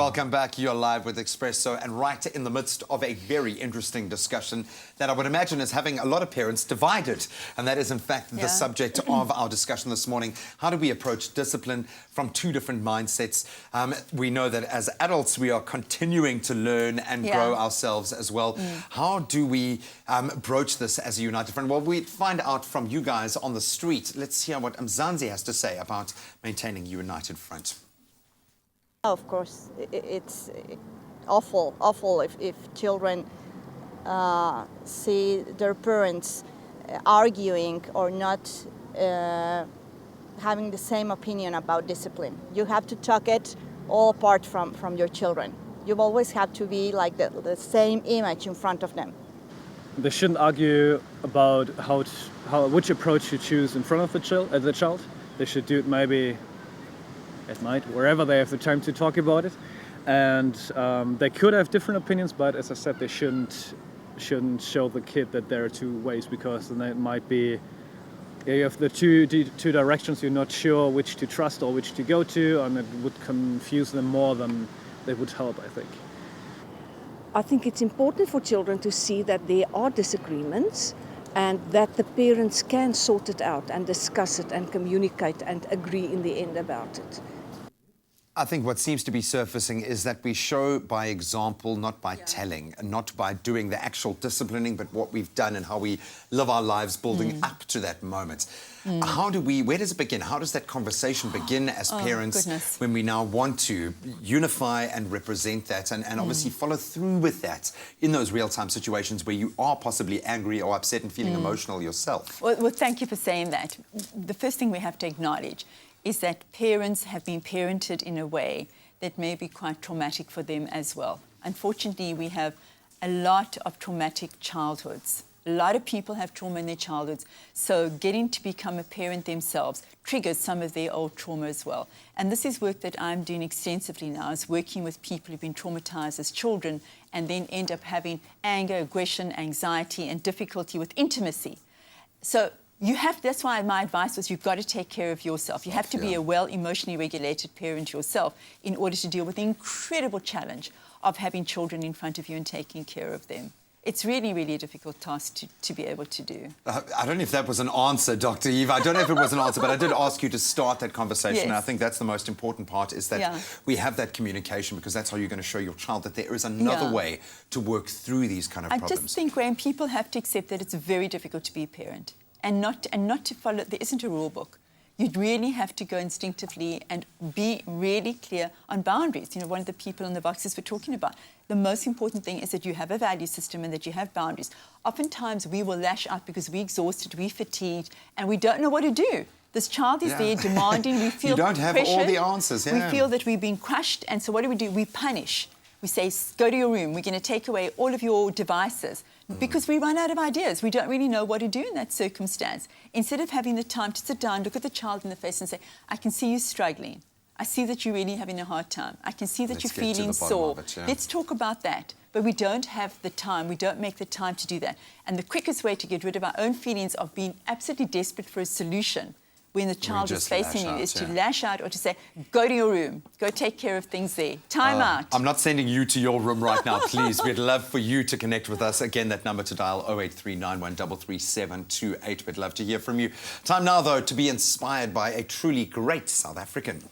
welcome back. You're live with Expresso and right in the midst of a very interesting discussion that I would imagine is having a lot of parents divided. And that is, in fact, the subject of our discussion this morning. How do we approach discipline from two different mindsets? We know that as adults, we are continuing to learn and grow ourselves as well. How do we broach this as a united front? Well, we find out from you guys on the street. Let's hear what Mzansi has to say about maintaining a united front. Of course, it's awful if children see their parents arguing or not having the same opinion about discipline. You have to talk it all apart from your children. You always have to be like the same image in front of them. They shouldn't argue about which approach to choose in front of the child. They should do it maybe at night, wherever they have the time to talk about it. And they could have different opinions, but as I said, they shouldn't show the kid that there are two ways, because then it might be you have the two directions. You're not sure which to trust or which to go to, and it would confuse them more than it would help, I think. I think it's important for children to see that there are disagreements and that the parents can sort it out and discuss it and communicate and agree in the end about it. I think what seems to be surfacing is that we show by example, not by telling, and not by doing the actual disciplining, but what we've done and how we live our lives building up to that moment. Where does it begin? How does that conversation begin as parents when we now want to unify and represent that and obviously follow through with that in those real-time situations where you are possibly angry or upset and feeling emotional yourself? Well, thank you for saying that. The first thing we have to acknowledge is that parents have been parented in a way that may be quite traumatic for them as well. Unfortunately, we have a lot of traumatic childhoods. A lot of people have trauma in their childhoods, so getting to become a parent themselves triggers some of their old trauma as well. And this is work that I'm doing extensively now, is working with people who've been traumatized as children and then end up having anger, aggression, anxiety, and difficulty with intimacy. So that's why my advice was you've got to take care of yourself. You have to be a well emotionally regulated parent yourself in order to deal with the incredible challenge of having children in front of you and taking care of them. It's really, really a difficult task to be able to do. I don't know if that was an answer, Dr. Eve. I don't know if it was an answer, but I did ask you to start that conversation. Yes. And I think that's the most important part, is that we have that communication, because that's how you're going to show your child that there is another way to work through these kind of problems. I just think, Graham, people have to accept that it's very difficult to be a parent and not to follow. There isn't a rule book. You'd really have to go instinctively and be really clear on boundaries. You know, one of the people in the boxes were talking about, the most important thing is that you have a value system and that you have boundaries. Oftentimes we will lash out because we're exhausted, we're fatigued, and we don't know what to do. This child is there demanding, we feel you don't have pressured, all the answers. We feel that we've been crushed, and so what do? We punish. We say, go to your room, we're going to take away all of your devices, because we run out of ideas. We don't really know what to do in that circumstance. Instead of having the time to sit down, look at the child in the face and say, I can see you struggling. I see that you're really having a hard time. I can see that you're feeling sore. Let's talk about that. But we don't have the time. We don't make the time to do that. And the quickest way to get rid of our own feelings of being absolutely desperate for a solution when the child is facing you is to lash out or to say, go to your room, go take care of things there. Time out. I'm not sending you to your room right now, please. We'd love for you to connect with us. Again, that number to dial 0839133728. We'd love to hear from you. Time now, though, to be inspired by a truly great South African.